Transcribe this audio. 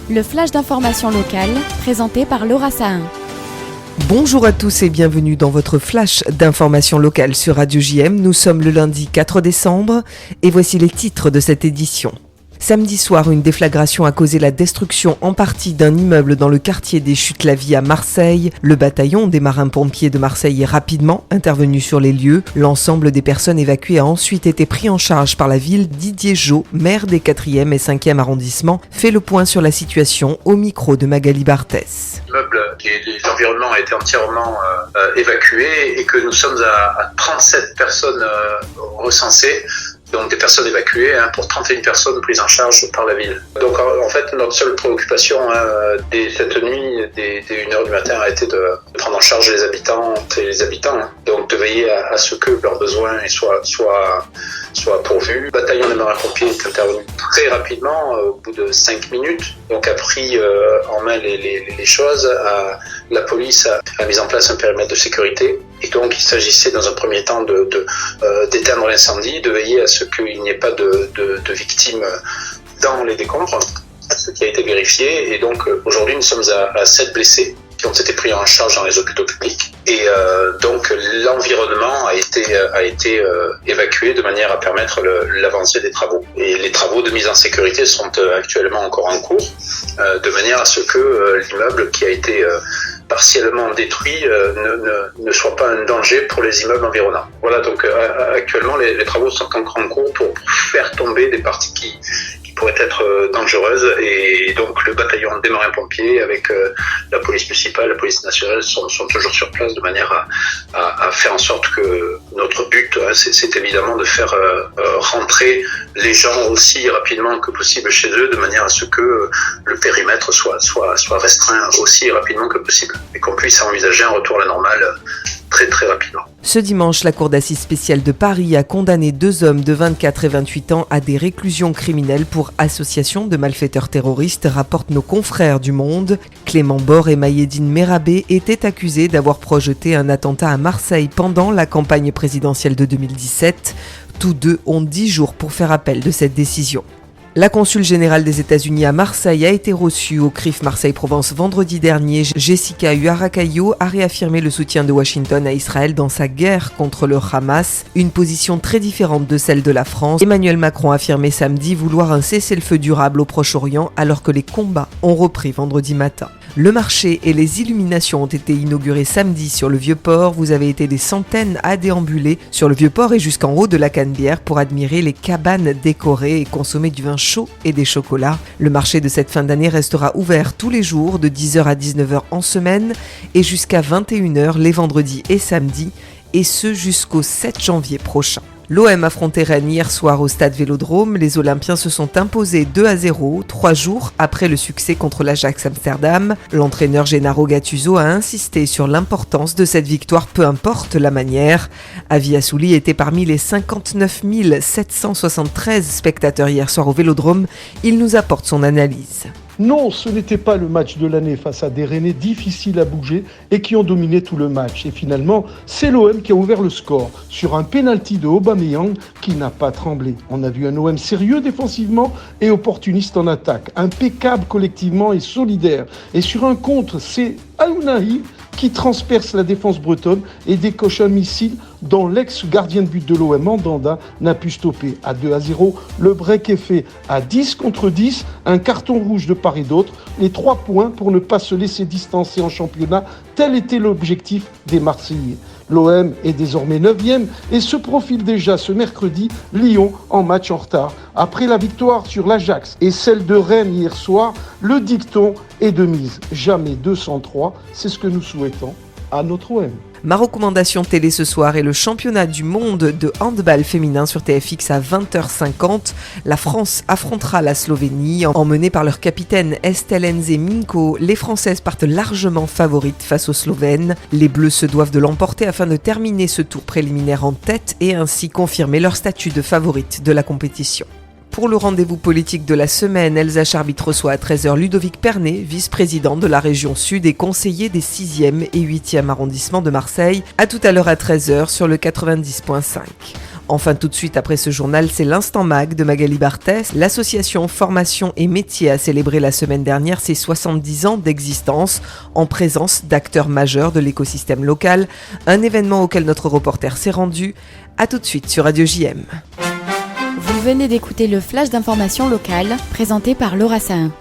Le flash d'information locale, présenté par Laura Sahin. Bonjour à tous et bienvenue dans votre flash d'information locale sur Radio JM. Nous sommes le lundi 4 décembre et voici les titres de cette édition. Samedi soir, une déflagration a causé la destruction en partie d'un immeuble dans le quartier des Chutes-la-Vie à Marseille. Le bataillon des marins-pompiers de Marseille est rapidement intervenu sur les lieux. L'ensemble des personnes évacuées a ensuite été pris en charge par la ville. Didier Jo, maire des 4e et 5e arrondissements, fait le point sur la situation au micro de Magali Barthès. L'immeuble et l'environnement a été entièrement évacué et que nous sommes à 37 personnes recensées. Donc des personnes évacuées pour 31 personnes prises en charge par la ville. Donc en fait notre seule préoccupation dès cette nuit, dès 1h du matin, a été de prendre en charge les habitantes et les habitants. Donc de veiller à ce que leurs besoins soient pourvus. Le bataillon des marins-pompiers est intervenu très rapidement, au bout de 5 minutes. Donc a pris en main les choses. La police a mis en place un périmètre de sécurité. Et donc il s'agissait dans un premier temps d'éteindre l'incendie, de veiller à ce qu'il n'y ait pas de victimes dans les décombres, ce qui a été vérifié. Et donc aujourd'hui nous sommes à 7 blessés qui ont été pris en charge dans les hôpitaux publics. Et donc l'environnement a été évacué de manière à permettre l'avancée des travaux. Et les travaux de mise en sécurité sont actuellement encore en cours, de manière à ce que l'immeuble qui a été partiellement détruit ne soit pas un danger pour les immeubles environnants. Voilà, donc actuellement les travaux sont encore en cours pour faire tomber des parties qui pourraient être dangereuses, et donc le bataillon des marins-pompiers avec la police municipale, la police nationale sont toujours sur place de manière à faire en sorte que notre but, c'est évidemment de faire rentrer les gens aussi rapidement que possible chez eux, de manière à ce que le périmètre soit restreint aussi rapidement que possible et qu'on puisse envisager un retour à la normale très très rapidement. Ce dimanche, la Cour d'assises spéciale de Paris a condamné 2 hommes de 24 et 28 ans à des réclusions criminelles pour association de malfaiteurs terroristes, rapportent nos confrères du Monde. Clément Bord et Maïeddine Merabé étaient accusés d'avoir projeté un attentat à Marseille pendant la campagne présidentielle de 2017. Tous deux ont 10 jours pour faire appel de cette décision. La consul générale des États-Unis à Marseille a été reçue au CRIF Marseille-Provence vendredi dernier. Jessica Huarakayo a réaffirmé le soutien de Washington à Israël dans sa guerre contre le Hamas, une position très différente de celle de la France. Emmanuel Macron a affirmé samedi vouloir un cessez-le-feu durable au Proche-Orient alors que les combats ont repris vendredi matin. Le marché et les illuminations ont été inaugurés samedi sur le Vieux-Port. Vous avez été des centaines à déambuler sur le Vieux-Port et jusqu'en haut de la Canebière pour admirer les cabanes décorées et consommer du vin chaud et des chocolats. Le marché de cette fin d'année restera ouvert tous les jours de 10h à 19h en semaine et jusqu'à 21h les vendredis et samedis, et ce jusqu'au 7 janvier prochain. L'OM affrontait Rennes hier soir au stade Vélodrome. Les Olympiens se sont imposés 2-0, 3 jours après le succès contre l'Ajax Amsterdam. L'entraîneur Gennaro Gattuso a insisté sur l'importance de cette victoire, peu importe la manière. Avi Assouli était parmi les 59 773 spectateurs hier soir au Vélodrome. Il nous apporte son analyse. Non, ce n'était pas le match de l'année face à des Rennais difficiles à bouger et qui ont dominé tout le match. Et finalement, c'est l'OM qui a ouvert le score sur un pénalty de Aubameyang qui n'a pas tremblé. On a vu un OM sérieux défensivement et opportuniste en attaque, impeccable collectivement et solidaire. Et sur un contre, c'est Aounahi qui transperce la défense bretonne et décoche un missile dont l'ex-gardien de but de l'OM, Mandanda, n'a pu stopper. À 2-0, le break est fait à 10 contre 10, un carton rouge de part et d'autre, les 3 points pour ne pas se laisser distancer en championnat, tel était l'objectif des Marseillais. L'OM est désormais 9e et se profile déjà ce mercredi Lyon en match en retard. Après la victoire sur l'Ajax et celle de Rennes hier soir, le dicton est de mise. Jamais 203, c'est ce que nous souhaitons à notre OM. Ma recommandation télé ce soir est le championnat du monde de handball féminin sur TFX à 20h50. La France affrontera la Slovénie. Emmenée par leur capitaine Estelle Minko, les Françaises partent largement favorites face aux Slovènes. Les Bleus se doivent de l'emporter afin de terminer ce tour préliminaire en tête et ainsi confirmer leur statut de favorite de la compétition. Pour le rendez-vous politique de la semaine, Elsa Charbit reçoit à 13h Ludovic Pernet, vice-président de la région Sud et conseiller des 6e et 8e arrondissements de Marseille. À tout à l'heure à 13h sur le 90.5. Enfin, tout de suite après ce journal, c'est l'Instant Mag de Magali Barthès. L'association Formation et Métiers a célébré la semaine dernière ses 70 ans d'existence en présence d'acteurs majeurs de l'écosystème local. Un événement auquel notre reporter s'est rendu. A tout de suite sur Radio JM. Vous venez d'écouter le flash d'information locale présenté par Laura Sahin.